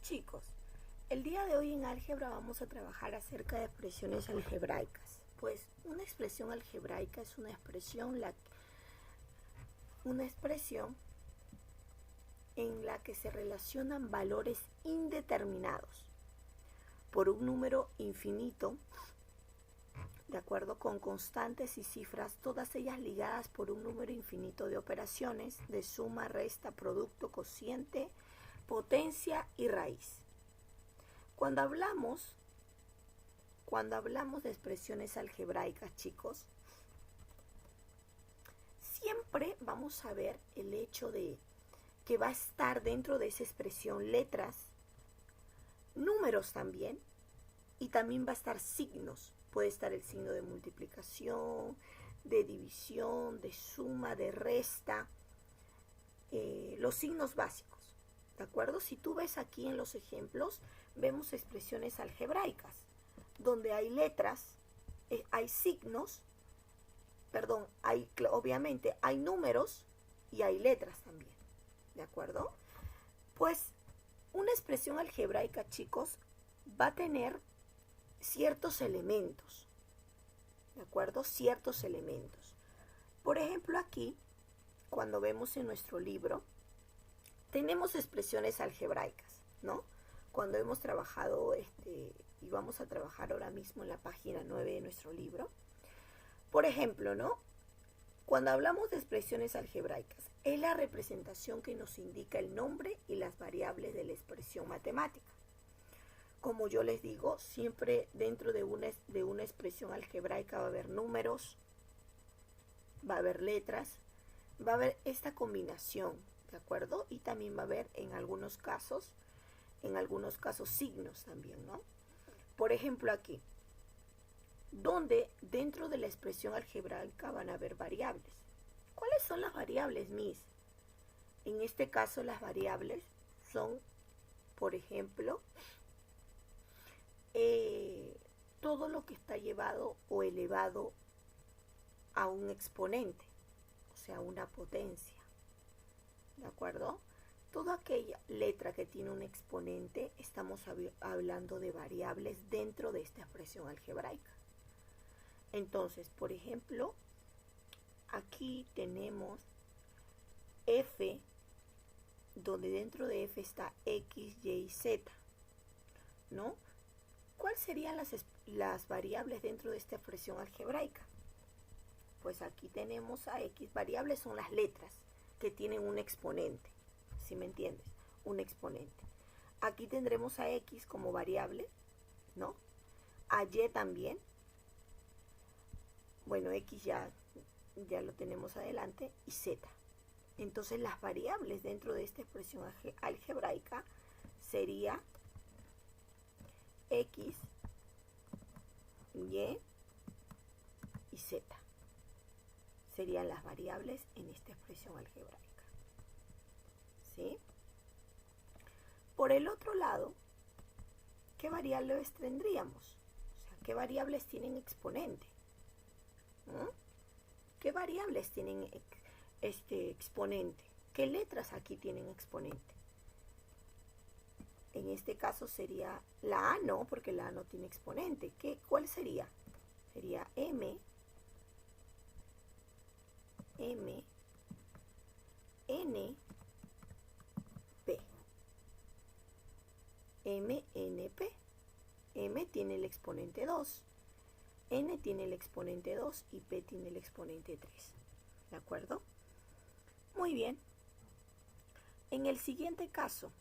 Chicos, el día de hoy en álgebra vamos a trabajar acerca de expresiones algebraicas. Pues una expresión algebraica es una expresión en la que se relacionan valores indeterminados por un número infinito, de acuerdo con constantes y cifras, todas ellas ligadas por un número infinito de operaciones de suma, resta, producto, cociente, potencia y raíz. Cuando hablamos de expresiones algebraicas, chicos, siempre vamos a ver el hecho de que va a estar dentro de esa expresión letras, números también, y también va a estar signos. Puede estar el signo de multiplicación, de división, de suma, de resta, los signos básicos. ¿De acuerdo? Si tú ves aquí en los ejemplos, vemos expresiones algebraicas, donde hay letras, hay signos, obviamente hay números y hay letras también. ¿De acuerdo? Pues una expresión algebraica, chicos, va a tener ciertos elementos. ¿De acuerdo? Ciertos elementos. Por ejemplo, aquí, cuando vemos en nuestro libro, tenemos expresiones algebraicas, ¿no? Cuando hemos trabajado, y vamos a trabajar ahora mismo en la página 9 de nuestro libro. Por ejemplo, ¿no? Cuando hablamos de expresiones algebraicas, es la representación que nos indica el nombre y las variables de la expresión matemática. Como yo les digo, siempre dentro de una expresión algebraica va a haber números, va a haber letras, va a haber esta combinación, ¿de acuerdo? Y también va a haber en algunos casos signos también, ¿no? Por ejemplo aquí, donde dentro de la expresión algebraica van a haber variables. ¿Cuáles son las variables, Miss? En este caso las variables son, por ejemplo, todo lo que está llevado o elevado a un exponente, o sea, una potencia. ¿De acuerdo? Toda aquella letra que tiene un exponente, estamos hablando de variables dentro de esta expresión algebraica. Entonces, por ejemplo, aquí tenemos f, donde dentro de f está x, y, z, ¿no? ¿Cuáles serían las variables dentro de esta expresión algebraica? Pues aquí tenemos a x, variables son las letras que tienen un exponente, ¿sí me entiendes? Un exponente. Aquí tendremos a x como variable, ¿no? A y también. Bueno, x ya lo tenemos adelante, y z. Entonces las variables dentro de esta expresión algebraica sería x, y z. Serían las variables en esta expresión algebraica. ¿Sí? Por el otro lado, ¿qué variables tendríamos? O sea, ¿qué variables tienen exponente? ¿Qué variables tienen exponente? ¿Qué letras aquí tienen exponente? En este caso sería la A, no, porque la A no tiene exponente. ¿Cuál sería? Sería M, N, P. M, N, P. M tiene el exponente 2. N tiene el exponente 2 y P tiene el exponente 3. ¿De acuerdo? Muy bien. En el siguiente caso,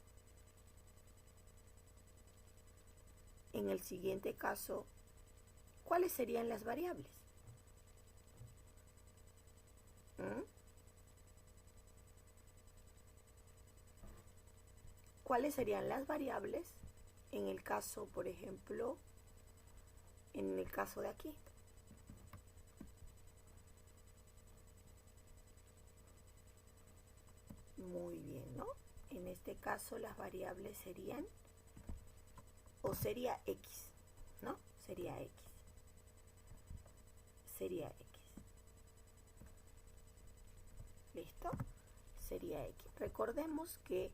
¿cuáles serían las variables? ¿Cuáles serían las variables en el caso, por ejemplo, en el caso de aquí? Muy bien, ¿no? En este caso las variables serían, o sería x, ¿no? Sería x. ¿Listo? Sería x. Recordemos que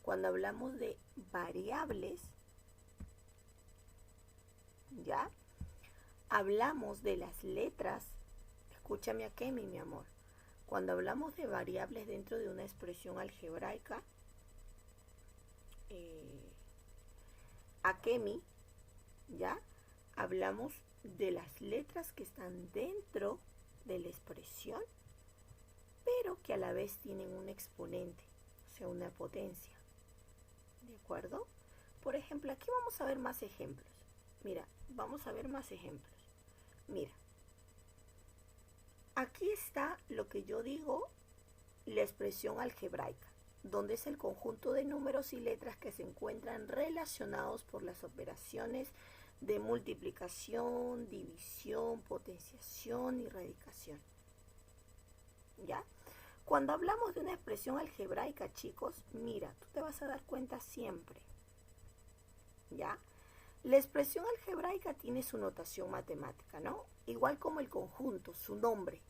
cuando hablamos de variables, ¿ya? Hablamos de las letras. Escúchame a Kemi, mi amor. Cuando hablamos de variables dentro de una expresión algebraica, a Kemi, ¿ya? Hablamos de las letras que están dentro de la expresión, pero que a la vez tienen un exponente, o sea, una potencia. ¿De acuerdo? Por ejemplo, aquí vamos a ver más ejemplos. Mira, vamos a ver más ejemplos. Mira, aquí está lo que yo digo, la expresión algebraica, donde es el conjunto de números y letras que se encuentran relacionados por las operaciones de multiplicación, división, potenciación y radicación. ¿Ya? Cuando hablamos de una expresión algebraica, chicos, mira, tú te vas a dar cuenta siempre. ¿Ya? La expresión algebraica tiene su notación matemática, ¿no? Igual como el conjunto, su nombre,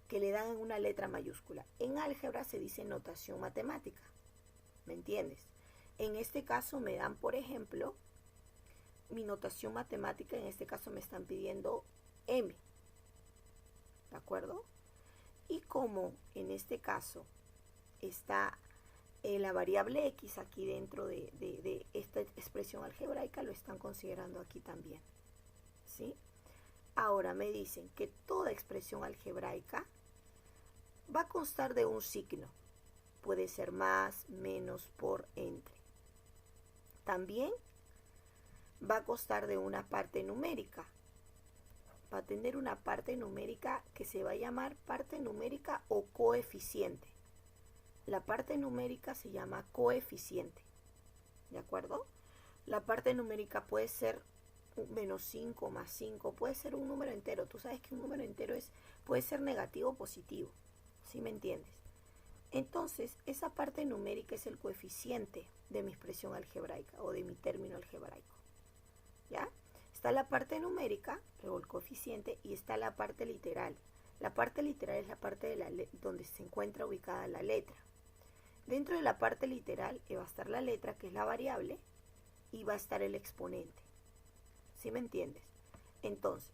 que le dan en una letra mayúscula. En álgebra se dice notación matemática, ¿me entiendes? En este caso me dan, por ejemplo, mi notación matemática, en este caso me están pidiendo m, ¿de acuerdo? Y como en este caso está la variable x aquí dentro de esta expresión algebraica, lo están considerando aquí también, ¿sí? Ahora me dicen que toda expresión algebraica va a constar de un signo. Puede ser más, menos, por, entre. También va a constar de una parte numérica. Va a tener una parte numérica que se va a llamar parte numérica o coeficiente. La parte numérica se llama coeficiente, ¿de acuerdo? La parte numérica puede ser menos 5, más 5, puede ser un número entero. Tú sabes que un número entero puede ser negativo o positivo, ¿sí me entiendes? Entonces, esa parte numérica es el coeficiente de mi expresión algebraica o de mi término algebraico, ¿ya? Está la parte numérica, luego el coeficiente, y está la parte literal. La parte literal es la parte de donde se encuentra ubicada la letra. Dentro de la parte literal va a estar la letra, que es la variable, y va a estar el exponente. ¿Sí me entiendes? Entonces,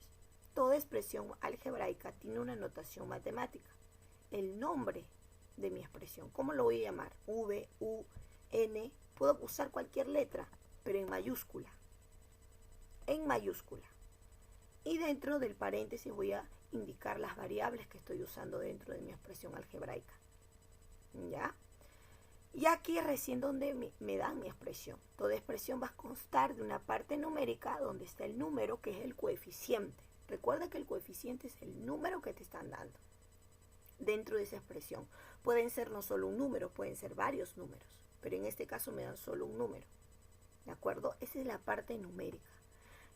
toda expresión algebraica tiene una notación matemática. El nombre de mi expresión, ¿cómo lo voy a llamar? V, U, N. Puedo usar cualquier letra, pero en mayúscula. En mayúscula. Y dentro del paréntesis voy a indicar las variables que estoy usando dentro de mi expresión algebraica. ¿Ya? Y aquí recién donde me dan mi expresión. Toda expresión va a constar de una parte numérica donde está el número, que es el coeficiente. Recuerda que el coeficiente es el número que te están dando dentro de esa expresión. Pueden ser no solo un número, pueden ser varios números, pero en este caso me dan solo un número, ¿de acuerdo? Esa es la parte numérica.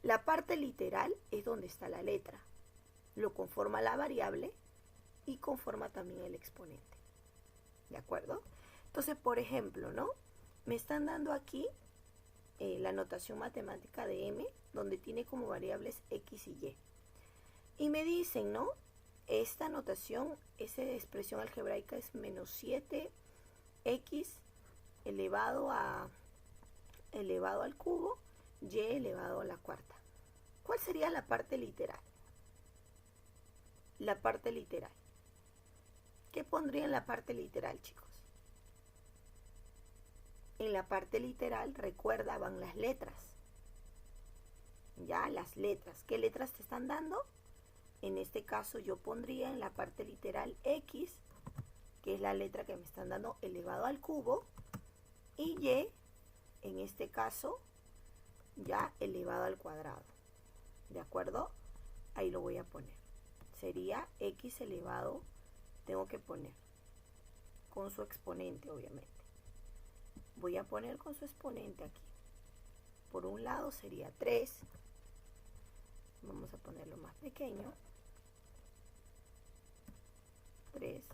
La parte literal es donde está la letra. Lo conforma la variable y conforma también el exponente, ¿de acuerdo? Entonces, por ejemplo, ¿no? Me están dando aquí la notación matemática de m, donde tiene como variables x y y. Y me dicen, ¿no? Esta notación, esa expresión algebraica es menos 7x elevado al cubo, y elevado a la cuarta. ¿Cuál sería la parte literal? La parte literal. ¿Qué pondría en la parte literal, chicos? En la parte literal, recuerda, van las letras. Ya, las letras. ¿Qué letras te están dando? En este caso yo pondría en la parte literal x, que es la letra que me están dando elevado al cubo, y y, en este caso, ya elevado al cuadrado. ¿De acuerdo? Ahí lo voy a poner. Sería x elevado, tengo que poner con su exponente, obviamente. Voy a poner con su exponente aquí. Por un lado sería 3. Vamos a ponerlo más pequeño. 3.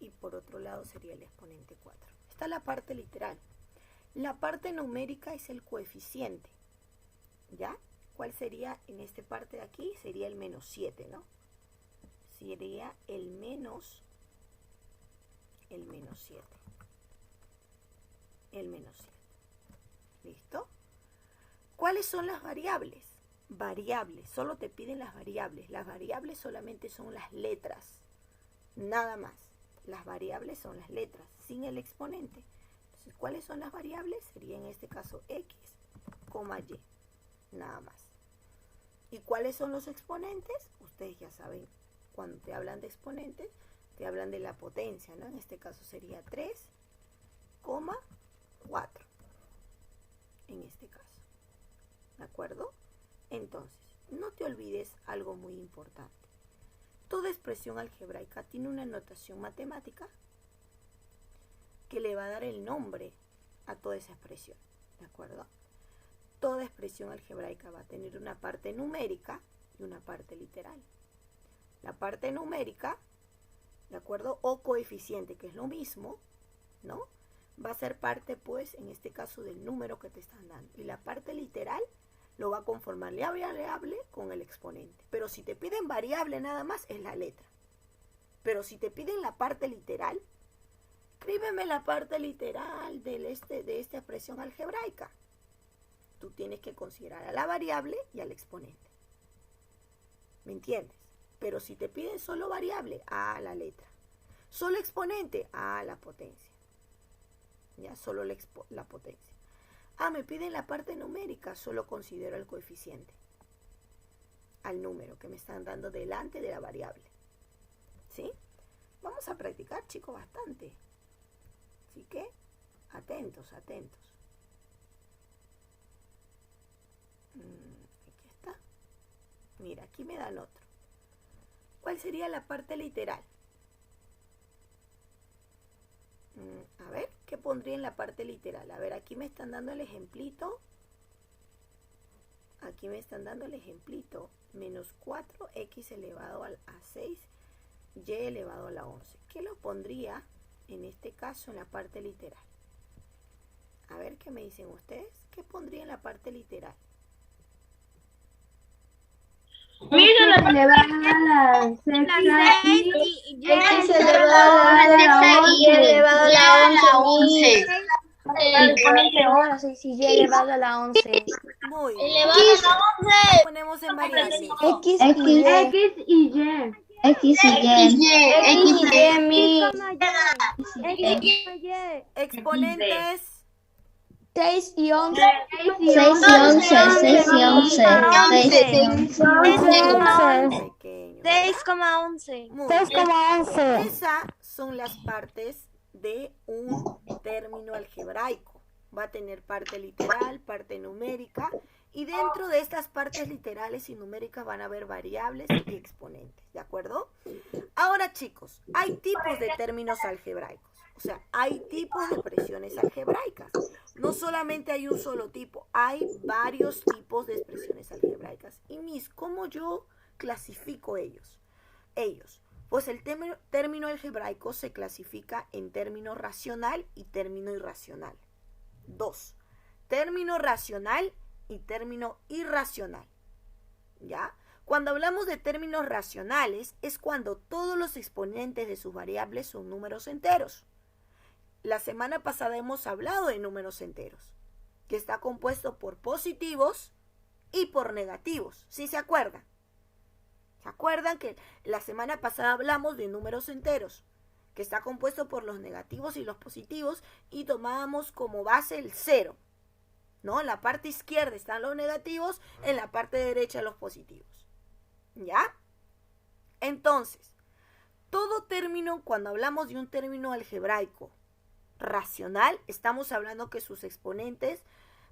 Y por otro lado sería el exponente 4. Está la parte literal. La parte numérica es el coeficiente. ¿Ya? ¿Cuál sería en esta parte de aquí? Sería el menos 7, ¿no? Sería el menos 7. el menos 7. ¿Listo? ¿Cuáles son las variables? Variables, solo te piden las variables. Las variables solamente son las letras, nada más. Las variables son las letras, sin el exponente. Entonces, ¿cuáles son las variables? Sería en este caso x, y, nada más. ¿Y cuáles son los exponentes? Ustedes ya saben, cuando te hablan de exponentes, te hablan de la potencia, ¿no? En este caso sería 3,4. En este caso. ¿De acuerdo? Entonces, no te olvides algo muy importante. Toda expresión algebraica tiene una notación matemática que le va a dar el nombre a toda esa expresión. ¿De acuerdo? Toda expresión algebraica va a tener una parte numérica y una parte literal. La parte numérica, ¿de acuerdo? O coeficiente, que es lo mismo, ¿no? Va a ser parte, pues, en este caso, del número que te están dando. Y la parte literal lo va a conformar la variable con el exponente. Pero si te piden variable nada más, es la letra. Pero si te piden la parte literal, escríbeme la parte literal de esta expresión algebraica. Tú tienes que considerar a la variable y al exponente. ¿Me entiendes? Pero si te piden solo variable, a la letra. Solo exponente, a la potencia. Ya, solo la potencia. Me piden la parte numérica, solo considero el coeficiente. Al número que me están dando delante de la variable. ¿Sí? Vamos a practicar, chicos, bastante. Así que, atentos, atentos. Aquí está. Mira, aquí me dan otro. ¿Cuál sería la parte literal? A ver, ¿qué pondría en la parte literal? A ver, aquí me están dando el ejemplito. Aquí me están dando el ejemplito. Menos 4x elevado a 6, y elevado a la 11. ¿Qué lo pondría en este caso en la parte literal? A ver, ¿qué me dicen ustedes? ¿Qué pondría en la parte literal? Mira la elevada a la sexta y x elevado a la 11. El exponente ahora 6 y y elevado a la 11. Muy bien. Elevado a la 11. Ponemos en variables. X y Y. X y Y. Exponentes. 6 y 11. 6 y 11. 6 y 11. 6,11. Muy bien. Esas son las partes de un término algebraico. Va a tener parte literal, parte numérica, y dentro de estas partes literales y numéricas van a haber variables y exponentes, ¿de acuerdo? Ahora, chicos, hay tipos de términos algebraicos, o sea, hay tipos de expresiones algebraicas. No solamente hay un solo tipo, hay varios tipos de expresiones algebraicas. Y ¿cómo yo clasifico ellos? Pues el término algebraico se clasifica en término racional y término irracional. 2. Término racional y término irracional. ¿Ya? Cuando hablamos de términos racionales es cuando todos los exponentes de sus variables son números enteros. La semana pasada hemos hablado de números enteros, que está compuesto por positivos y por negativos. ¿Sí se acuerdan? ¿Se acuerdan que la semana pasada hablamos de números enteros, que está compuesto por los negativos y los positivos, y tomábamos como base el 0? ¿No? En la parte izquierda están los negativos, en la parte derecha los positivos. ¿Ya? Entonces, todo término, cuando hablamos de un término algebraico racional, estamos hablando que sus exponentes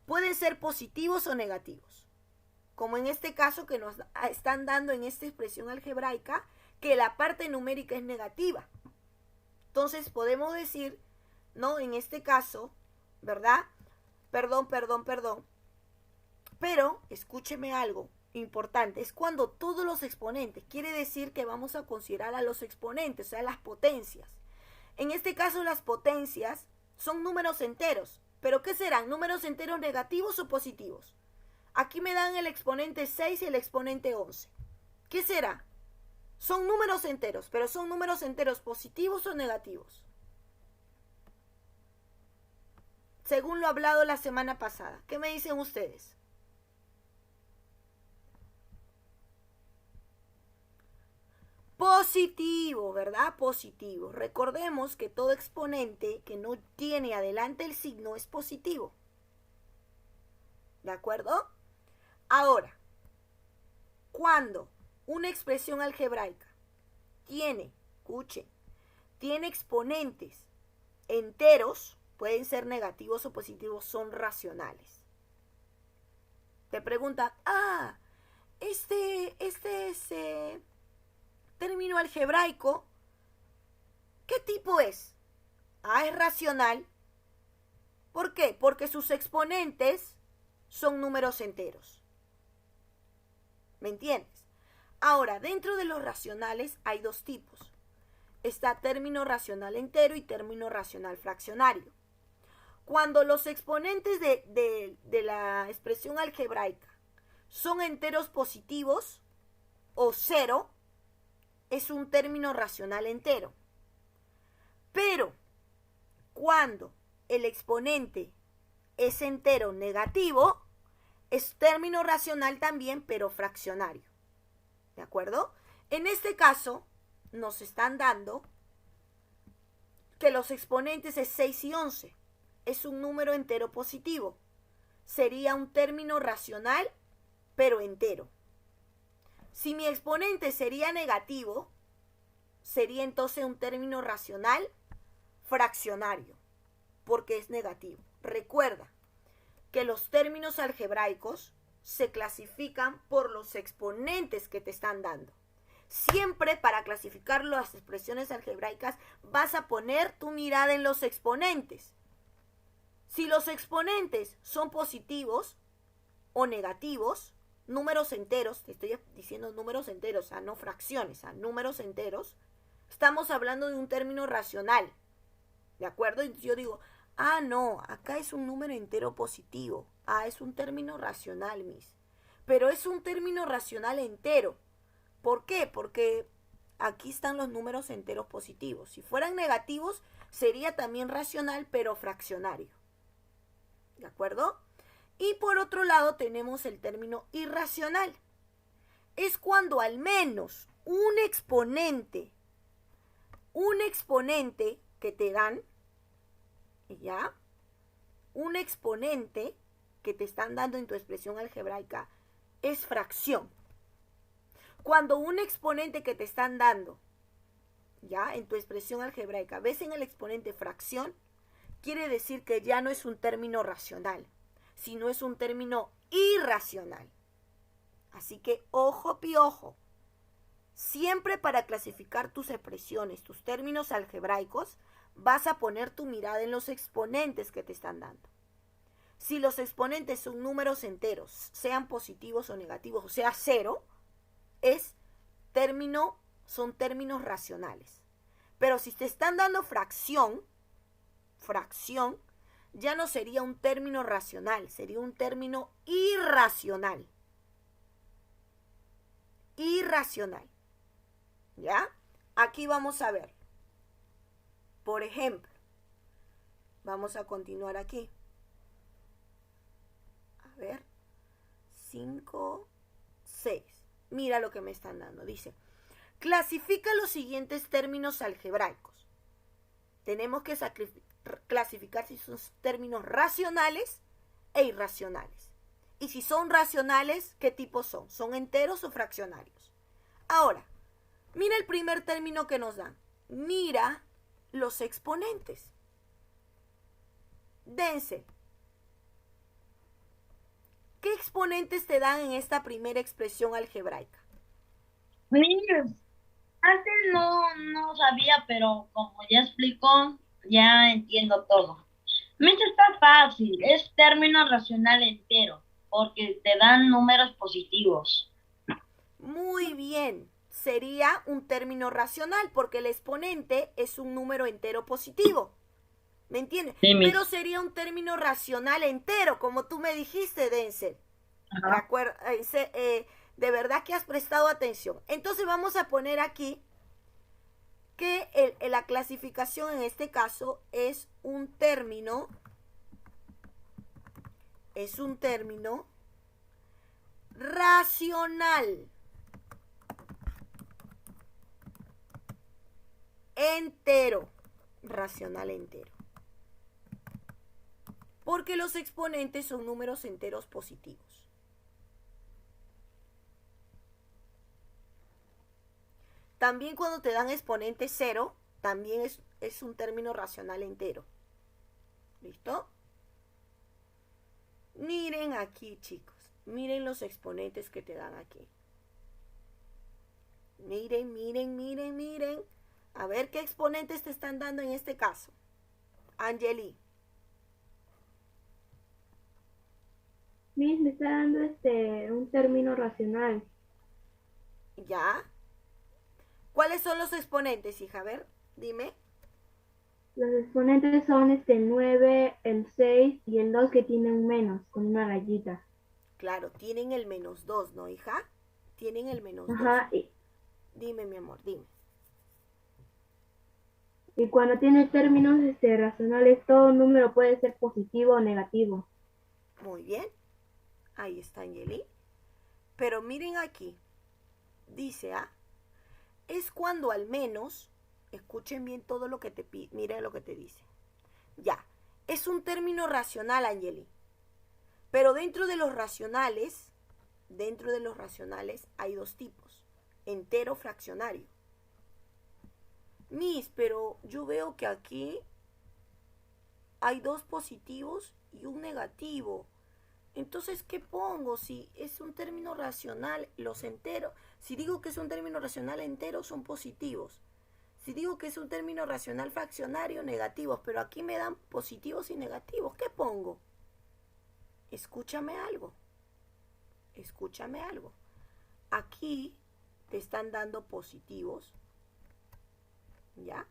pueden ser positivos o negativos. Como en este caso que nos están dando en esta expresión algebraica, que la parte numérica es negativa. Entonces podemos decir, ¿no? En este caso, ¿verdad? Perdón. Pero, escúcheme algo importante, es cuando todos los exponentes, quiere decir que vamos a considerar a los exponentes, o sea, las potencias. En este caso, las potencias son números enteros. ¿Pero qué serán? ¿Números enteros negativos o positivos? Aquí me dan el exponente 6 y el exponente 11. ¿Qué será? Son números enteros, pero ¿son números enteros positivos o negativos? según lo hablado la semana pasada. ¿Qué me dicen ustedes? Positivo, ¿verdad? Positivo. Recordemos que todo exponente que no tiene adelante el signo es positivo. ¿De acuerdo? Ahora, cuando una expresión algebraica tiene, escuchen, tiene exponentes enteros, pueden ser negativos o positivos, son racionales. Te preguntan, este es término algebraico, ¿qué tipo es? Es racional. ¿Por qué? Porque sus exponentes son números enteros. ¿Me entiendes? Ahora, dentro de los racionales hay dos tipos. Está término racional entero y término racional fraccionario. Cuando los exponentes de la expresión algebraica son enteros positivos o cero, es un término racional entero. Pero cuando el exponente es entero negativo, es término racional también, pero fraccionario. ¿De acuerdo? En este caso, nos están dando que los exponentes es 6 y 11. Es un número entero positivo. Sería un término racional, pero entero. Si mi exponente sería negativo, sería entonces un término racional fraccionario, porque es negativo. Recuerda que los términos algebraicos se clasifican por los exponentes que te están dando. Siempre para clasificar las expresiones algebraicas vas a poner tu mirada en los exponentes. Si los exponentes son positivos o negativos, números enteros, te estoy diciendo números enteros, no fracciones, números enteros, estamos hablando de un término racional. ¿De acuerdo? Y yo digo, no, acá es un número entero positivo. Es un término racional, Miss. Pero es un término racional entero. ¿Por qué? Porque aquí están los números enteros positivos. Si fueran negativos, sería también racional, pero fraccionario. ¿De acuerdo? Y por otro lado tenemos el término irracional. Es cuando al menos un exponente que te dan, ¿ya? Un exponente que te están dando en tu expresión algebraica es fracción. Cuando un exponente que te están dando, ¿ya? En tu expresión algebraica, ves en el exponente fracción, quiere decir que ya no es un término racional, sino es un término irracional. Así que ojo piojo. Siempre para clasificar tus expresiones, tus términos algebraicos, vas a poner tu mirada en los exponentes que te están dando. Si los exponentes son números enteros, sean positivos o negativos, o sea, cero, son términos racionales. Pero si te están dando fracción, ya no sería un término racional, sería un término irracional. Irracional. ¿Ya? Aquí vamos a ver. Por ejemplo, vamos a continuar aquí. A ver. 5, 6. Mira lo que me están dando. Dice, clasifica los siguientes términos algebraicos. Tenemos que clasificar si son términos racionales e irracionales. Y si son racionales, ¿qué tipo son? ¿Son enteros o fraccionarios? Ahora, mira el primer término que nos dan. Mira los exponentes. Dense. ¿Qué exponentes te dan en esta primera expresión algebraica? Mira, antes no sabía, pero como ya explicó, ya entiendo todo. Mira, está fácil, es término racional entero, porque te dan números positivos. Muy bien, sería un término racional, porque el exponente es un número entero positivo. ¿Me entiendes? Sí, pero sería un término racional entero, como tú me dijiste, Denzel. ¿De acuerdo? De verdad que has prestado atención. Entonces vamos a poner aquí que la clasificación en este caso es un término es un término racional. Entero. Racional entero. Porque los exponentes son números enteros positivos. También cuando te dan exponente cero, también es un término racional entero. ¿Listo? Miren aquí, chicos. Miren los exponentes que te dan aquí. Miren, miren, miren, miren. A ver qué exponentes te están dando en este caso. Angeli. Miss, me está dando un término racional. ¿Ya? ¿Cuáles son los exponentes, hija? A ver, dime. Los exponentes son el 9, el 6 y el 2 que tienen un menos, con una rayita. Claro, tienen el -2, ¿no, hija? Tienen el -2. Ajá. Dime, mi amor, dime. Y cuando tiene términos racionales, todo número puede ser positivo o negativo. Muy bien. Ahí está, Angeli. Pero miren aquí. Dice, es cuando al menos, escuchen bien todo lo que te pide, miren lo que te dice. Ya, es un término racional, Angeli. Pero dentro de los racionales hay dos tipos, entero, fraccionario. Miss, pero yo veo que aquí hay dos positivos y un negativo. Entonces, ¿qué pongo? Si es un término racional, los enteros. Si digo que es un término racional entero, son positivos. Si digo que es un término racional fraccionario, negativos. Pero aquí me dan positivos y negativos. ¿Qué pongo? Escúchame algo. Escúchame algo. Aquí te están dando positivos, ¿ya?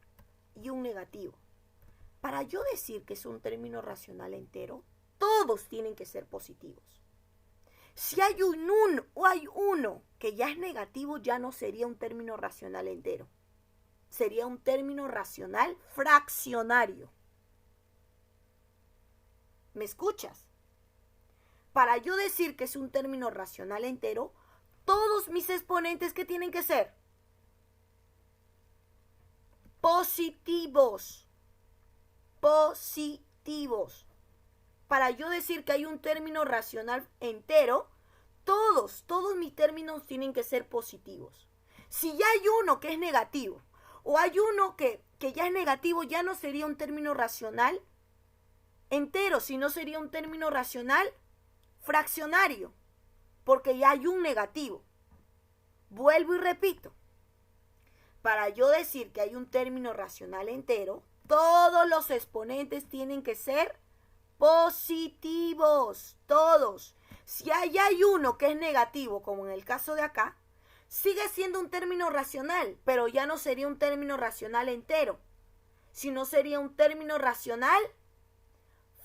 Y un negativo. Para yo decir que es un término racional entero, todos tienen que ser positivos. Si hay uno que ya es negativo, ya no sería un término racional entero. Sería un término racional fraccionario. ¿Me escuchas? Para yo decir que es un término racional entero, todos mis exponentes, ¿qué tienen que ser? Positivos. Positivos. Para yo decir que hay un término racional entero, todos mis términos tienen que ser positivos. Si ya hay uno que es negativo, o hay uno que ya es negativo, ya no sería un término racional entero, sino sería un término racional fraccionario, porque ya hay un negativo. Vuelvo y repito. Para yo decir que hay un término racional entero, todos los exponentes tienen que ser positivos, todos. Si hay uno que es negativo, como en el caso de acá, sigue siendo un término racional, pero ya no sería un término racional entero, sino sería un término racional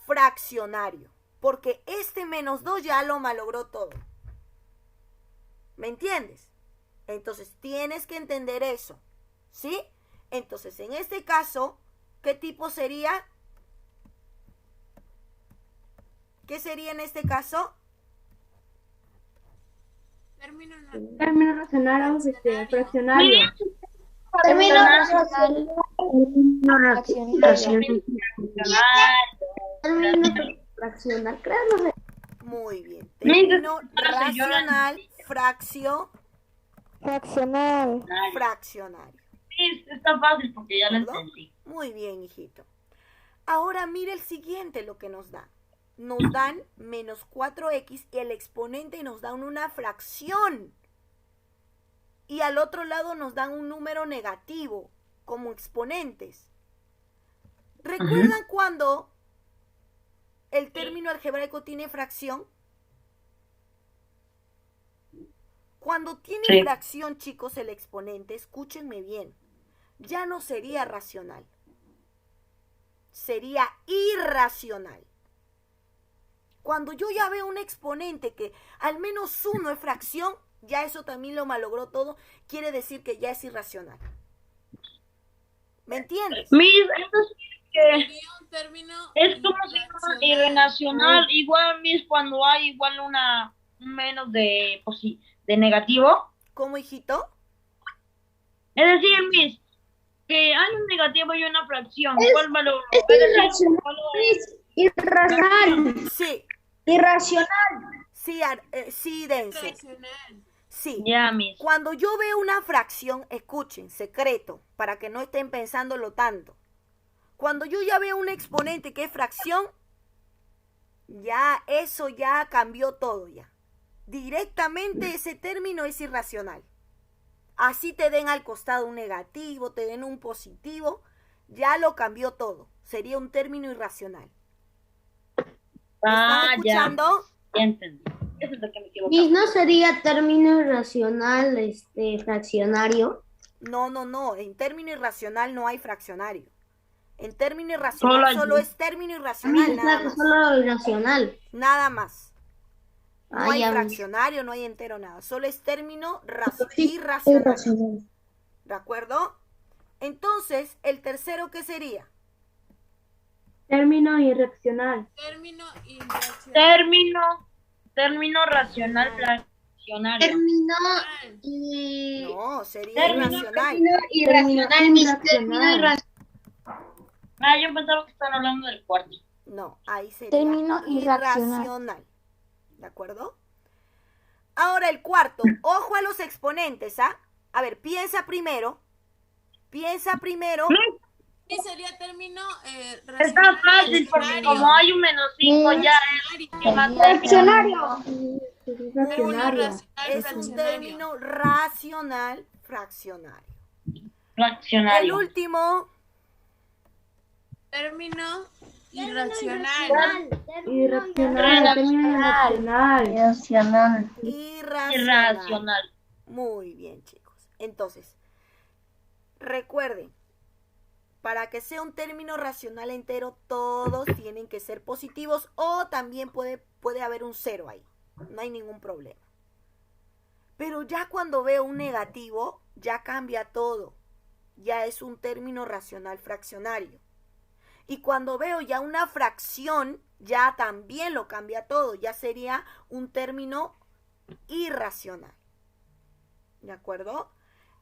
fraccionario, porque este -2 ya lo malogró todo. ¿Me entiendes? Entonces tienes que entender eso, ¿sí? Entonces en este caso, ¿qué tipo sería? ¿Qué sería en este caso? Término racional o fraccionario. Término racional. Término fraccional, creo. Muy bien. Término racional, fraccionario. Sí, está fácil porque ya lo entendí. Muy bien, hijito. Ahora mire el siguiente lo que nos da. Nos dan -4x y el exponente nos dan una fracción. Y al otro lado nos dan un número negativo como exponentes. ¿Recuerdan cuando el término algebraico tiene fracción? Cuando tiene fracción, chicos, el exponente, escúchenme bien, ya no sería racional. Sería irracional. Cuando yo ya veo un exponente que al menos uno es fracción, ya eso también lo malogró todo, quiere decir que ya es irracional. ¿Me entiendes? Miss, entonces término Es como se llama irracional. Igual, Miss, cuando hay igual una menos de, de negativo. ¿Cómo, hijito? Es decir, Miss, que hay un negativo y una fracción. ¿Cuál valor? Es Es decir, irracional. ¿cuál Es irracional. Sí, Irracional. sí, sí, Dense. racional. Sí. Ya, Miss. Cuando yo veo una fracción, escuchen, secreto, para que no estén pensándolo tanto. Cuando yo ya veo un exponente que es fracción, ya eso ya cambió todo ya. Directamente ese término es irracional. Así te den al costado un negativo, te den un positivo, ya lo cambió todo. Sería un término irracional. ¿Me están escuchando? Ya entendí. Eso es lo que me equivoco. ¿Y no sería término irracional, fraccionario? No. En término irracional no hay fraccionario. En término irracional solo es término irracional, nada más. Solo irracional. Nada más. No hay ya. fraccionario, no hay entero, nada. Solo es término irracional. ¿De acuerdo? Entonces, el tercero, ¿qué sería? Término irracional. Término irracional. Término racional fraccionario. Término No, sería Término, irracional. irracional. Mis término irracional. irracional. Yo pensaba que estaban hablando del cuarto. No, ahí sería Término irracional. irracional. ¿De acuerdo? Ahora el cuarto. Ojo a los exponentes, ¿ah? A ver, piensa primero. Y sería término Está racional. fácil porque como hay un -5 ya es Fraccionario. Es Término irracionario. irracional Es un fraccionario. término racional fraccionario. El fraccionario. último, Término irracional. Irracional. Término irracional. Irracional. Muy bien, chicos. Entonces, recuerden, para que sea un término racional entero, todos tienen que ser positivos o también puede haber un cero ahí. No hay ningún problema. Pero ya cuando veo un negativo, ya cambia todo. Ya es un término racional fraccionario. Y cuando veo ya una fracción, ya también lo cambia todo. Ya sería un término irracional. ¿De acuerdo?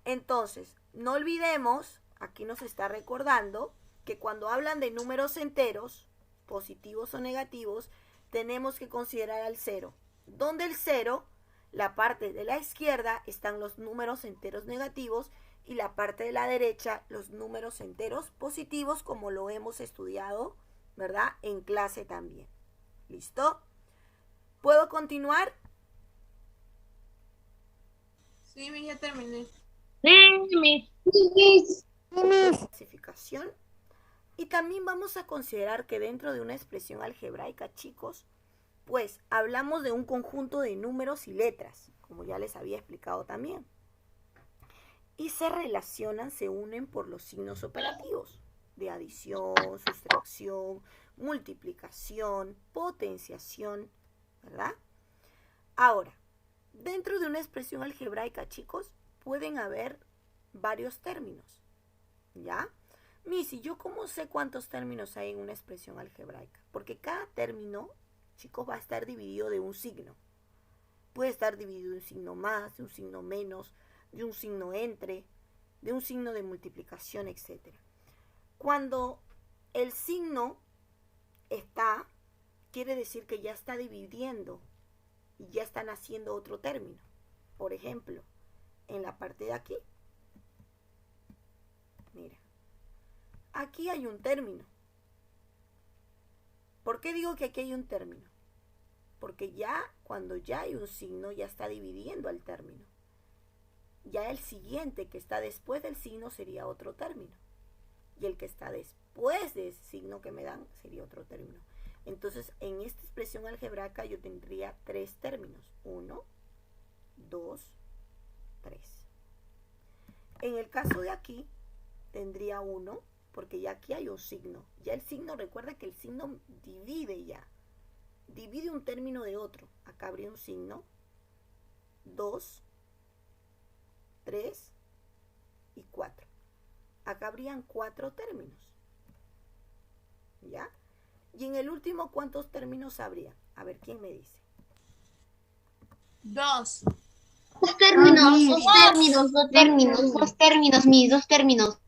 Entonces, no olvidemos, aquí nos está recordando, que cuando hablan de números enteros, positivos o negativos, tenemos que considerar al cero. Donde el cero, la parte de la izquierda, están los números enteros negativos y la parte de la derecha, los números enteros positivos, como lo hemos estudiado, ¿verdad? En clase también. ¿Listo? ¿Puedo continuar? Sí, ya terminé. Sí, Miss. Clasificación. Y también vamos a considerar que dentro de una expresión algebraica, chicos, pues hablamos de un conjunto de números y letras, como ya les había explicado también. Y se relacionan, se unen por los signos operativos de adición, sustracción, multiplicación, potenciación, ¿verdad? Ahora, dentro de una expresión algebraica, chicos, pueden haber varios términos, ¿ya? Missy, ¿yo cómo sé cuántos términos hay en una expresión algebraica? Porque cada término, chicos, va a estar dividido de un signo. Puede estar dividido de un signo más, de un signo menos, de un signo entre, de un signo de multiplicación, etc. Cuando el signo está, quiere decir que ya está dividiendo y ya están haciendo otro término. Por ejemplo, en la parte de aquí, mira, aquí hay un término. ¿Por qué digo que aquí hay un término? Porque ya, cuando ya hay un signo, ya está dividiendo el término. Ya el siguiente que está después del signo sería otro término. Y el que está después de ese signo que me dan sería otro término. Entonces, en esta expresión algebraica yo tendría tres términos. 1, 2, 3. En el caso de aquí, tendría 1, porque ya aquí hay un signo. Ya el signo, recuerda que el signo divide ya. Divide un término de otro. Acá habría un signo. 2, 3 y 4. Acá habrían 4 términos. ¿Ya? Y en el último, ¿cuántos términos habría? A ver, ¿quién me dice? 2. Dos términos, dos términos.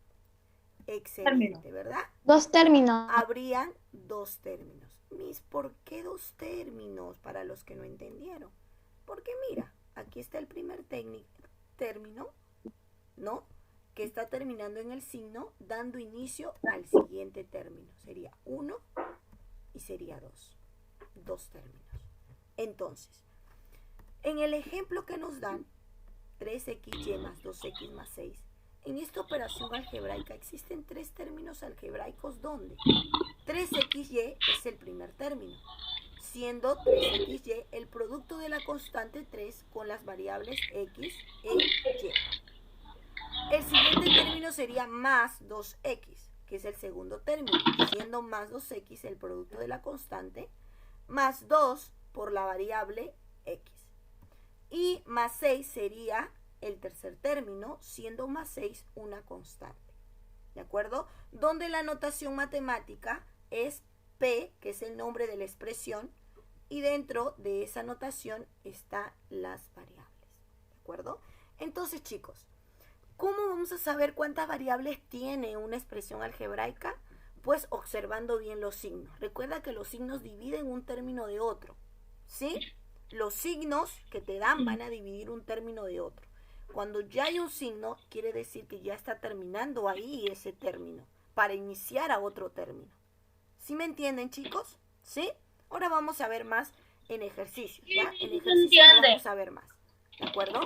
Excelente, ¿verdad? Dos términos. Habrían 2 términos. Miss, ¿por qué 2 términos? Para los que no entendieron. Porque mira, aquí está el primer término, ¿no? Que está terminando en el signo, dando inicio al siguiente término. Sería 1 y sería 2. 2 términos. Entonces, en el ejemplo que nos dan, 3xy más 2x más 6, en esta operación algebraica existen 3 términos algebraicos donde 3xy es el primer término, siendo 3xy el producto de la constante 3 con las variables x e y. El siguiente término sería más 2x, que es el segundo término, siendo más 2x el producto de la constante, más 2 por la variable x. Y más 6 sería el tercer término, siendo más 6 una constante. ¿De acuerdo? Donde la notación matemática es P, que es el nombre de la expresión, y dentro de esa notación están las variables. ¿De acuerdo? Entonces, chicos, ¿cómo vamos a saber cuántas variables tiene una expresión algebraica? Pues observando bien los signos. Recuerda que los signos dividen un término de otro, ¿sí? Los signos que te dan van a dividir un término de otro. Cuando ya hay un signo, quiere decir que ya está terminando ahí ese término, para iniciar a otro término. ¿Sí me entienden, chicos? ¿Sí? Ahora vamos a ver más en ejercicio, ¿ya? En ejercicio vamos a ver más, ¿de acuerdo?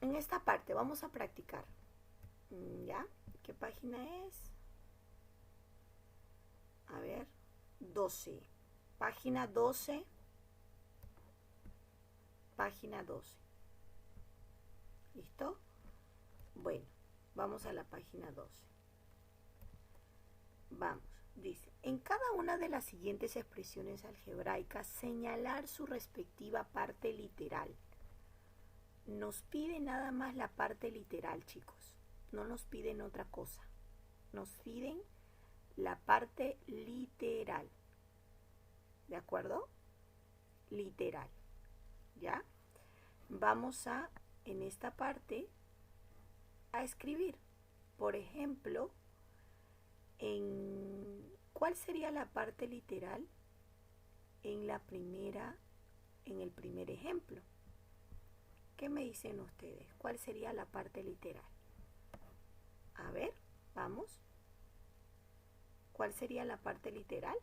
En esta parte vamos a practicar. ¿Ya? ¿Qué página es? A ver, 12. Página 12. Página 12. ¿Listo? Bueno, vamos a la página 12. Vamos, dice, en cada una de las siguientes expresiones algebraicas, señalar su respectiva parte literal. Nos pide nada más la parte literal, chicos. No nos piden otra cosa. Nos piden la parte literal. ¿De acuerdo? Literal. ¿Ya? Vamos a, en esta parte, a escribir. Por ejemplo, ¿cuál sería la parte literal en el primer ejemplo? ¿Qué me dicen ustedes? ¿Cuál sería la parte literal? A ver, vamos. ¿Cuál sería la parte literal?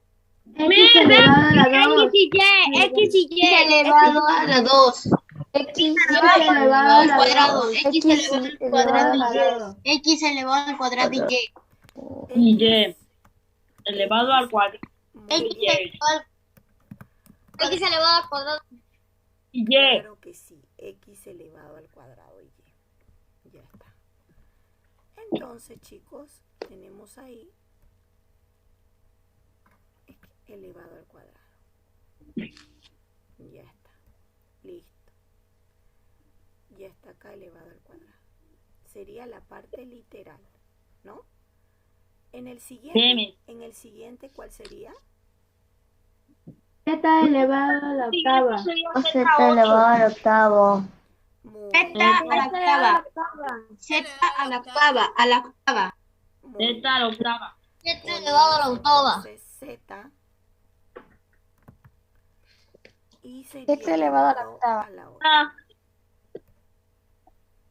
X elevado a la 2. X elevado a la 2. X elevado al cuadrado. X elevado al cuadrado. X elevado al cuadrado y Y. Y Y. Elevado al cuadrado. X elevado al cuadrado. Y Y. Claro que sí. X elevado al cuadrado y Y. Ya está. Entonces, chicos, tenemos ahí X elevado al cuadrado. Ya está. Listo. Ya está acá elevado al cuadrado. Sería la parte literal, ¿no? En el siguiente, ¿cuál sería? Z elevado a la octava. Z elevado al octavo. Muy Z a la octava. Z a la octava. A la octava. muy Z a la octava. Z elevado a la octava. Entonces, Z. Y sería Z elevado a la octava. a la otra. Ah.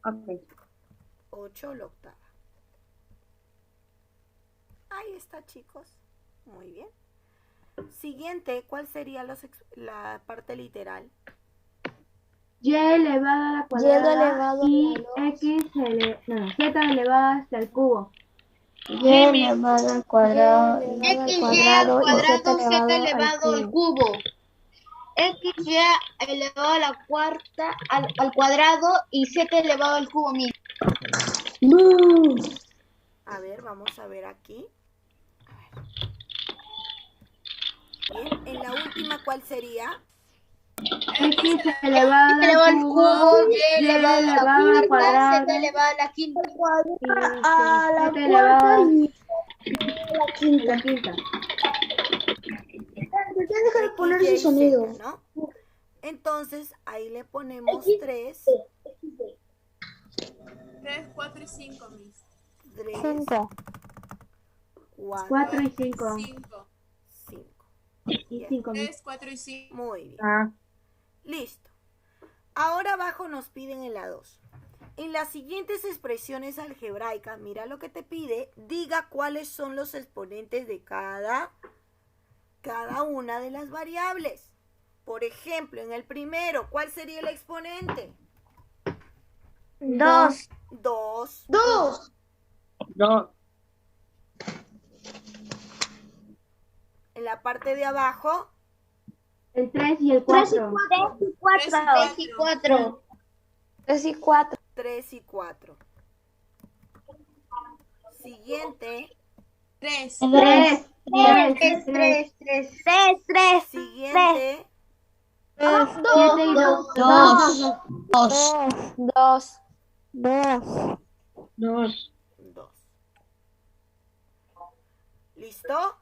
Ok. 8 la octava. Ahí está, chicos. Muy bien. Siguiente, ¿cuál sería la parte literal? Y elevado a la cuadrada y Z elevado hasta el cubo. Y elevado al cuadrado. X elevado y Z elevado al cubo. X elevado a la cuarta al cuadrado y Z elevado al cubo. A ver, vamos a ver aquí. A ver. Bien, en la última, ¿cuál sería? X elevado al cubo, Y elevado al cuadrado, Z elevado a la quinta. y Z elevado a la quinta. poner Y, ese sonido. Z, ¿no? Entonces, ahí le ponemos 3, 3, 4 y 5, Miss. 3, 4 4, y 5. 5. 5. Y 5. 3, 4 y 5. Muy bien. Ah, Listo. Ahora abajo nos piden en la 2. En las siguientes expresiones algebraicas, mira lo que te pide, diga cuáles son los exponentes de cada una de las variables. Por ejemplo, en el primero, ¿cuál sería el exponente? 2. 2. 2. 2. En la parte de abajo, El 3 y el 3 y 4. 4. 3 y 4. 3 y 4. 3 y 4. Siguiente. 3. 3. 3. 3. Siguiente. 7 y 2. 2. 2. 2. ¿Listo?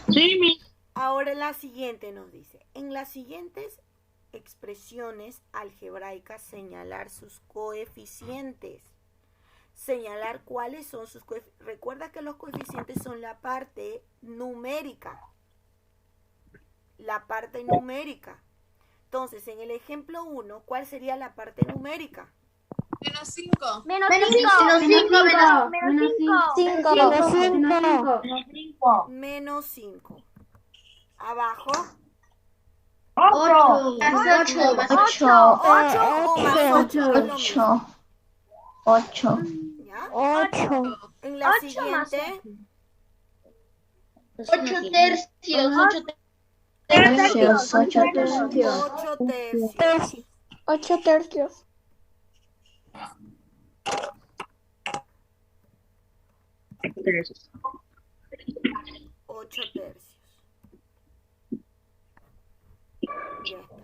Sí, Miss. Ahora la siguiente nos dice, en las siguientes expresiones algebraicas señalar sus coeficientes. Señalar cuáles son sus coeficientes. Recuerda que los coeficientes son la parte numérica. La parte numérica. Entonces, en el ejemplo 1, ¿cuál sería la parte numérica? Menos 5. Menos 5. Menos 5. Abajo. 8. 8. 8 o más 8. 8. ¿Ya? 8. En la siguiente, 8 tercios. 8 tercios. 8 tercios. 8 tercios. 8 tercios. Ya está.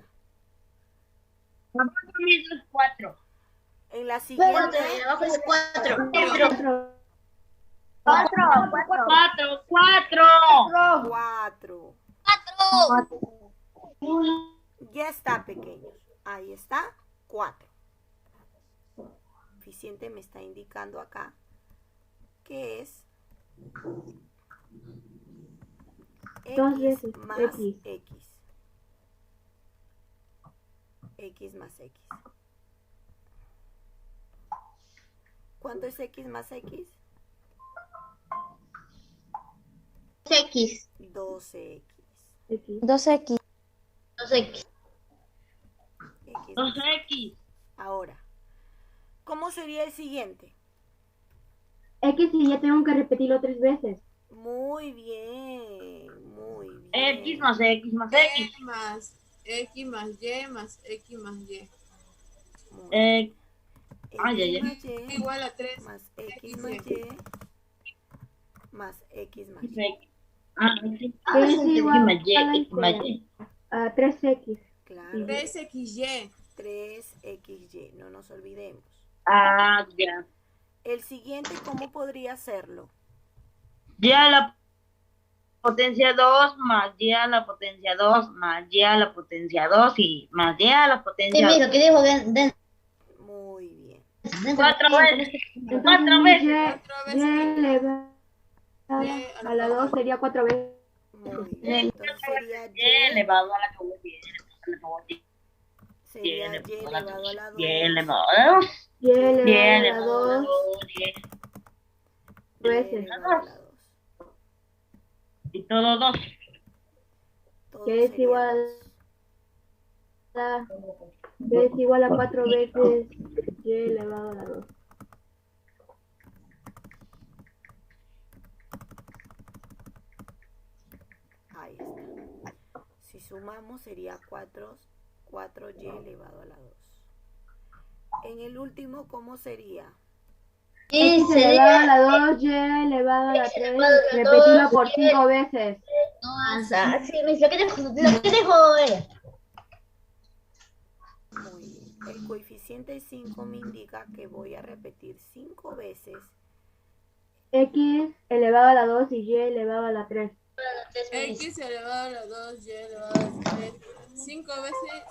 Abajo, Miss, 4. En la siguiente, Abajo es 4. 4. 4. Ya está, pequeños. Ahí está, 4. Eficiente me está indicando acá que es Dos X veces más X. X. X más X. ¿Cuánto es X más X? X. 12X. 2X. 2X. X. 2X. Ahora, ¿cómo sería el siguiente? X y ya tengo que repetirlo 3 veces. Muy bien, muy bien. X más X más X. X más X más Y más X más Y. Muy bien. Ay, X ay, ay. más Y Igual a 3. más X más Y más X más Y. Sí. Es igual Más Y, a X más Y. 3X. Claro. 3XY. 3XY, no nos olvidemos. Ah, ya. El siguiente, ¿cómo podría hacerlo? Y a la potencia 2 más Y a la potencia 2 más Y a la potencia 2 y más Y a la potencia 2. Lo que dijo Muy bien. 4 veces. Entonces, 4 veces. Y elevado a la 2 sería 4 veces. Muy bien. Entonces sería Y Y, elevado a la cabotina. sería Y elevado a la 2. Y elevado a la 2. Y Y elevado a la elevado a 2 Y veces. elevado a la 2. y todo 2. Todo Que es sería igual 2. a, que es igual a 4 veces Y elevado a la 2. Ahí está. Si sumamos sería 4y elevado a la 2. En el último, ¿cómo sería? X elevado a la 2, Y elevado a la 3, repetirlo por 5 veces. Sí, lo que dijo ella. Muy bien. El coeficiente 5 me indica que voy a repetir 5 veces X elevado a la 2 y Y elevado a la 3. X elevado a la 2, Y elevado a la 3. 5 veces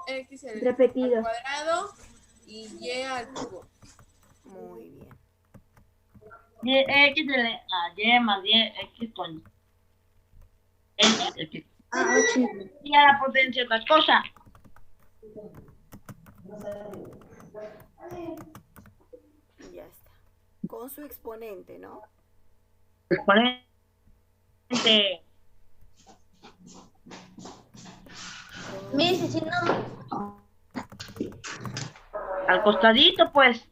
X al Repetido. cuadrado y Y al cubo. Muy bien. X a Y más Y, X con X. Y a la potencia otra cosa. Ya está. Con su exponente, ¿no? Exponente. Miss, si no, Al costadito, pues.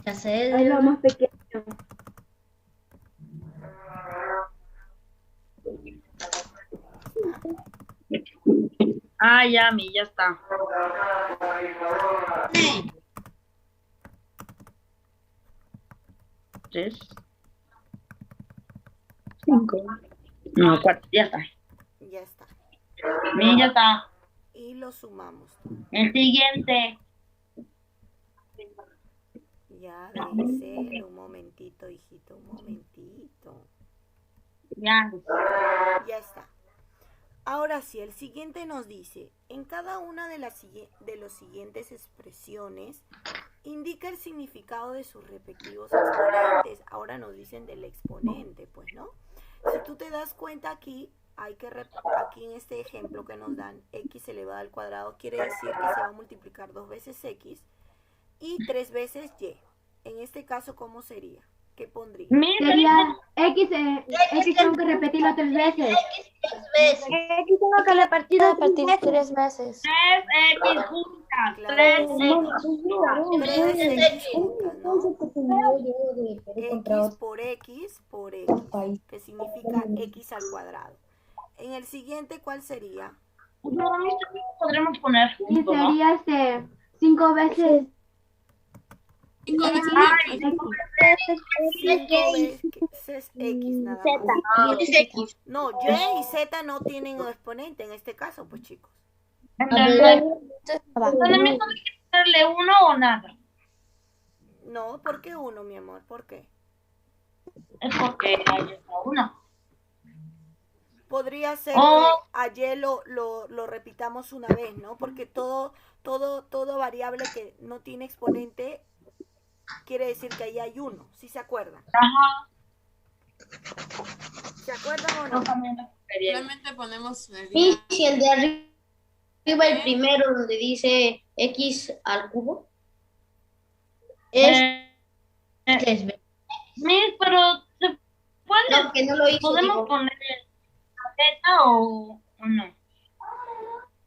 ya sé. Es lo más pequeño. Ah, ya, ya está. Tres. 5. No, 4. Ya está. Ya está. Ya está. Y lo sumamos. El siguiente. Ya, déjese un momentito, hijito, un momentito. Ya. Ya está. Ahora sí, el siguiente nos dice, en cada una de las siguientes expresiones, indica el significado de sus respectivos exponentes. Ahora nos dicen del exponente, pues, ¿no? Si tú te das cuenta aquí, aquí en este ejemplo que nos dan, x elevado al cuadrado, quiere decir que se va a multiplicar 2 veces x y 3 veces y. En este caso, ¿cómo sería? ¿Qué pondría? Sería X tengo que repetirlo 3 veces. X tengo que repartirlo 3 veces. 3X juntas. Claro. 3X. 3x juntas, ¿no? X por X, que significa X al cuadrado. En el siguiente, ¿cuál sería? Podremos poner Y juntos, ¿no? sería 5 veces 5 veces Ay, X. 5 veces X nada más. No, Y y Z no tienen un exponente en este caso, pues chicos. Entonces, ¿tenemos que darle uno o nada? No, ¿por qué uno, mi amor? ¿Por qué? Es porque ahí está uno. Podría ser Oh. que ayer lo repitamos una vez, ¿no? Porque todo variable que no tiene exponente quiere decir que ahí hay uno, ¿sí se acuerdan? Ajá. ¿Se acuerdan o no? Yo también lo quería. Solamente ponemos el Y si el de arriba, el primero, donde dice X al cubo, es Eh, 3 veces. Miss, pero ¿se puede? No, que no lo hizo, ¿Podemos digo. poner la Z o no?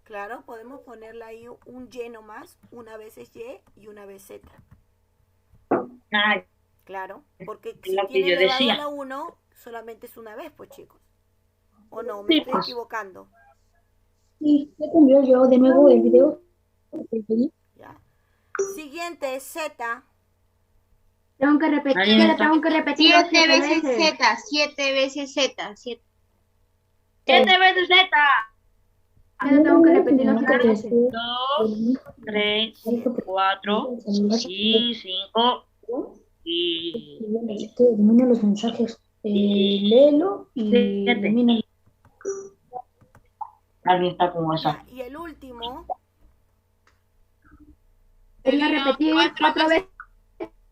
Claro, podemos ponerle ahí un Y nomás, una vez es Y y una vez Z. Ay, Claro, porque Es si lo que tiene yo elevado decía. a la 1, solamente es una vez, pues chicos. ¿O no? ¿Me Sí, estoy pues. equivocando? Sí, ya cambió yo de nuevo el video. ¿Ya? Siguiente es Z. Tengo que Ahí repetirlo está. 7 veces. 7 veces Z. 7. 7 veces Z. Yo tengo que repetirlo 7 veces. 2, 3, 4 y 5 y Elimina los mensajes. Léelo y 7. elimina. Alguien está como esa. Ya, y el último, Tengo que repetir 4 veces.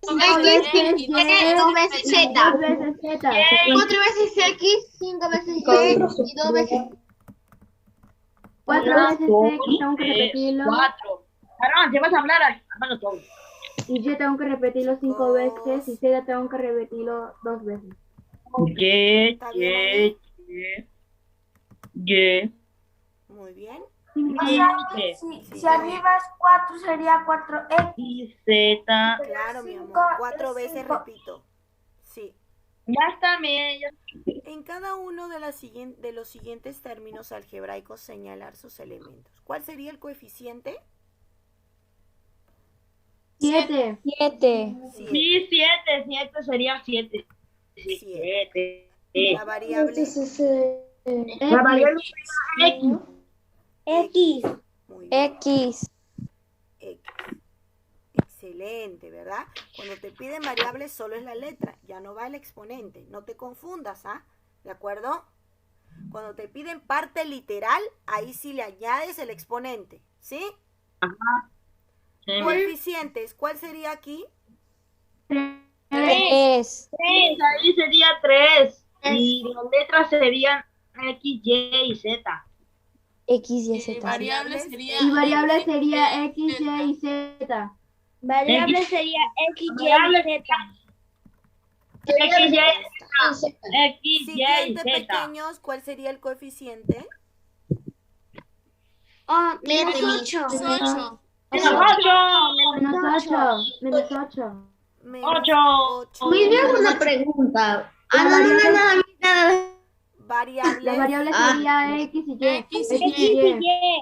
X, 2 veces Z. 2 veces Z. 4 veces X, 5 veces Y y 2 veces. 4 veces X tengo que repetirlo. 4. Carón, si vas a hablar, háblalo todo. Y Y tengo que repetirlo 5 veces. Y Z tengo que repetirlo 2 veces. Y, muy bien. Si arriba es 4, sería 4X. y Z. Claro, mi amor, 4 veces repito. Sí. Ya está, bien. En cada uno de los siguientes términos algebraicos señalar sus elementos. ¿Cuál sería el coeficiente? 7. 7. Sí, 7 sería 7. 7. La variable La variable X. X. muy bien. X. X. Excelente, ¿verdad? Cuando te piden variables solo es la letra, ya no va el exponente. No te confundas, ¿ah? ¿De acuerdo? Cuando te piden parte literal, ahí sí le añades el exponente, ¿sí? Ajá. Sí. Coeficientes, ¿cuál sería aquí? 3. Ahí sería 3. Y las letras serían X, Y y Z. X, Y, Z. Variable sería Y variable sería X, Y y Z. Variable sería X, Y, Variable Z. X, Y, X, Y y Siguiente, Z. pequeños, ¿cuál sería el coeficiente? Menos 8. 8. Menos 8. Menos 8. Menos 8. Menos 8. 8. Luis, yo hago una pregunta. Nada. Variables. La variable sería X y Y. X y X, Y. Y.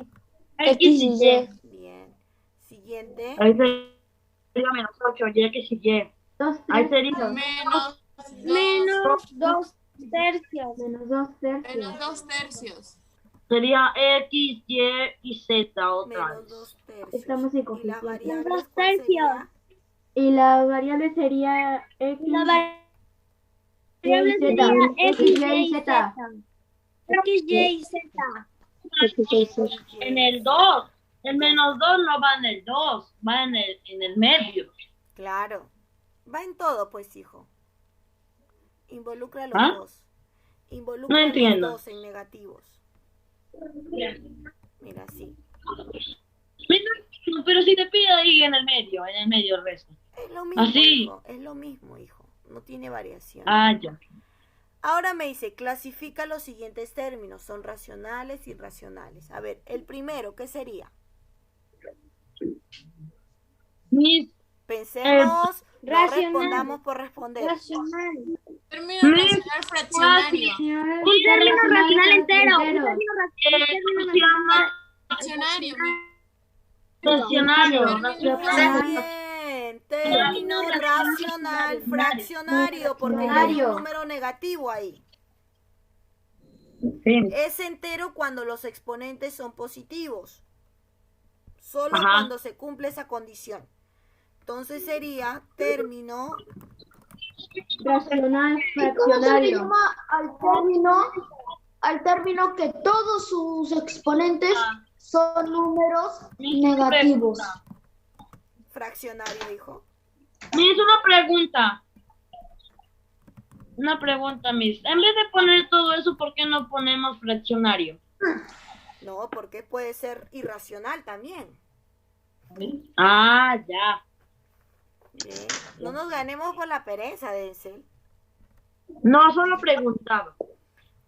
X y Y. Bien. Siguiente. Ahí sería menos 8. Y X y Y. 2 Ahí tercios. Menos 2 2 tercios. Menos 2 tercios. menos 2 tercios. Sería X, Y y Z otra Menos vez. 2 tercios. Estamos en ¿Y la coeficiente. variable Dos cuál tercios. sería? Y la variable sería X, La Y, variable Z. sería X, Y y Z. X, Y y Z. En el 2. El menos 2 no va en el 2. Va en el medio. Claro. Va en todo, pues, hijo. Involucra a los ¿Ah? dos. Involucra No a entiendo. los dos en negativos. Mira, sí. Pero si te pide ahí en el medio el resto. Es lo mismo, Así. hijo. Es lo mismo, hijo. No tiene variación. Ah, ya. Ahora me dice, clasifica los siguientes términos. Son racionales y irracionales. A ver, el primero, ¿qué sería? Mis, Pensemos, no racional. respondamos por responder. Racional. Término racional fraccionario. Un término racional entero. Un entero. término se llama Fraccionario. fraccionario. Término Bien, término racional fraccionario, porque hay un Fraccionario. número negativo ahí. Sí. Es entero cuando los exponentes son positivos. Solo Ajá. cuando se cumple esa condición. Entonces sería término Racional ¿Y cómo se le fraccionario. llama al término que todos sus exponentes son números negativos? fraccionario, hijo. Miss, una pregunta, Miss. En vez de poner todo eso, ¿por qué no ponemos fraccionario? No, porque puede ser irracional también. Ah, ya. Bien. No nos ganemos por la pereza, Denzel. No, solo preguntaba.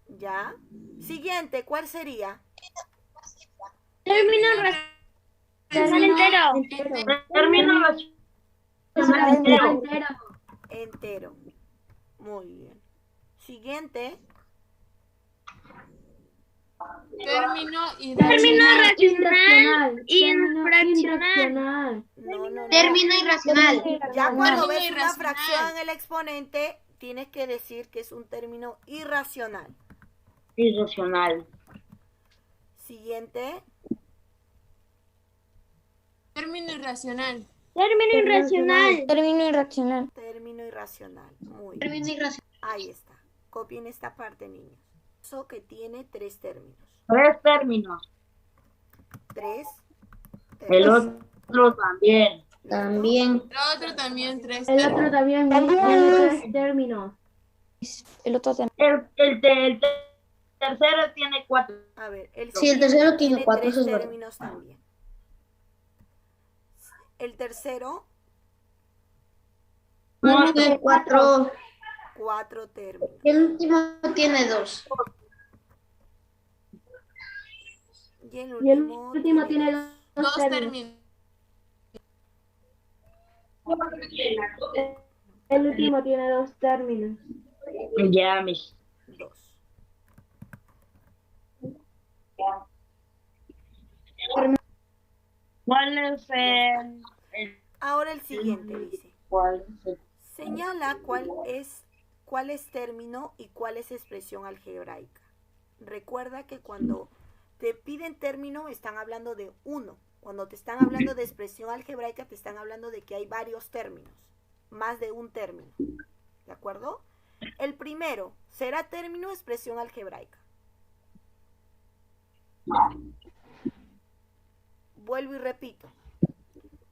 ¿Ya? Siguiente, ¿cuál sería? Término racional entero. Término racional entero. Entero. Muy bien. Siguiente. Término Término irracional. racional. Infraccional. No. Término irracional. Ya cuando Término ves una irracional. fracción en el exponente, tienes que decir que es un término irracional. Irracional. Siguiente. Término irracional. Término irracional. Término irracional. Término irracional. Muy bien. Término irracional. Ahí está. Copien esta parte, niños. Eso que tiene 3 términos. 3 términos. 3 El términos. otro también. También. El otro también 3 El otro también tiene 3 términos. El otro también. El tercero tiene 4. A ver, Sí, el tercero tiene 4, 3 eso es verdad. términos también. El tercero, Tiene 4. 4 términos. El último tiene 2. Y el Y el último, último tiene 2 2 términos. términos. El último tiene 2 términos. Ya, Miss. 2. ¿Cuál es el Ahora el siguiente dice. cuál es el- Señala cuál es término y cuál es expresión algebraica. Recuerda que cuando te piden término están hablando de uno. Cuando te están hablando de expresión algebraica te están hablando de que hay varios términos. Más de un término. ¿De acuerdo? El primero, ¿será término o expresión algebraica? Vuelvo y repito.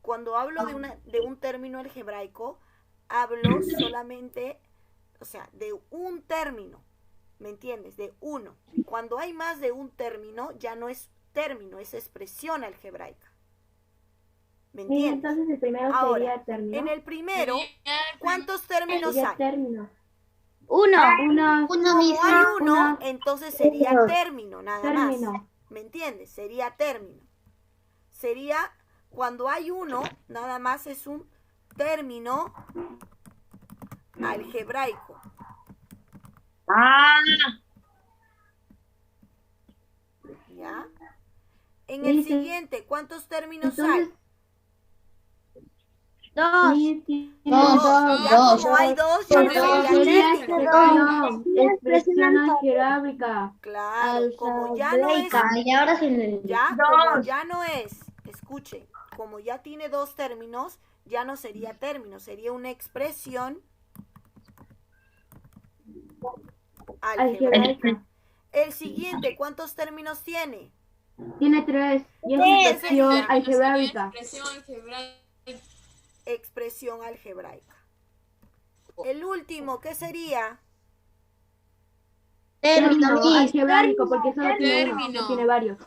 Cuando hablo de un término algebraico, hablo solamente, o sea, de un término. ¿Me entiendes? De uno. Cuando hay más de un término, ya no es término, es expresión algebraica. ¿Me Sí, entiendes? entonces el primero Ahora, sería término. en el primero, ¿cuántos términos Sería hay? término. Uno. Uno. Uno Como mismo. hay uno, Una. entonces sería término, nada más. Término. ¿Me entiendes? Sería término. Sería, cuando hay uno, nada más es un término algebraico. Ah, ¿Ya? En el Sí. siguiente, ¿cuántos términos Entonces, hay? Dos. sí, Ya Dos. como hay dos, ya no Sería sería término. expresión algebraica. Claro, como ya no es, Y ahora sí. ya, como ya no es, escuchen, como ya tiene dos términos, ya no sería término, sería una expresión algebraica. Algebraica. El siguiente, ¿cuántos términos tiene? Tiene tres. Y es Tres. expresión Sería algebraica. expresión algebraica. Expresión algebraica. El último, ¿qué sería? Término. Algebraico, porque solo tiene uno, Término. no tiene varios.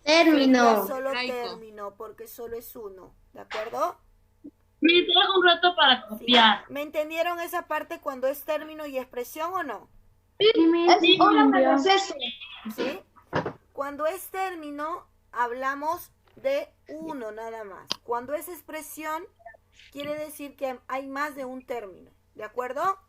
Sería Término. solo Algebraico. término, porque solo es uno, ¿de acuerdo? me dejo un rato para Sí. copiar. ¿Me entendieron esa parte cuando es término y expresión o no? Sí, mi Es hora de entendió. receso. ¿Sí? Cuando es término, hablamos de uno nada más. Cuando es expresión, quiere decir que hay más de un término. ¿De acuerdo?